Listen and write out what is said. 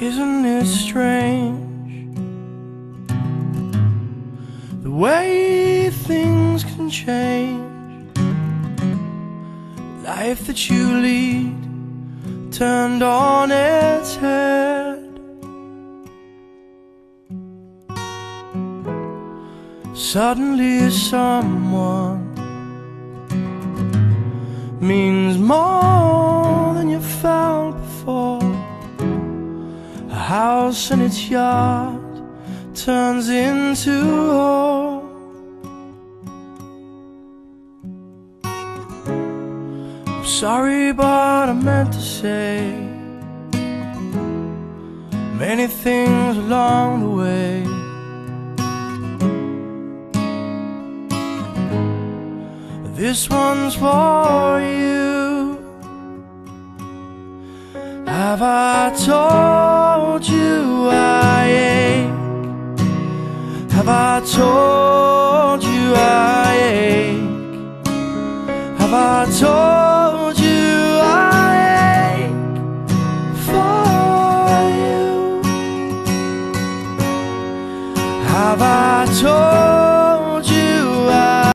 Isn't it strange the way things can change? Life that you lead turned on its head. Suddenly someone means more than you felt before. A house and its yard turns into home. I'm sorry, but I meant to say many things along the way. This one's for you. Have I told you I ache? Have I told you I ache? Have I told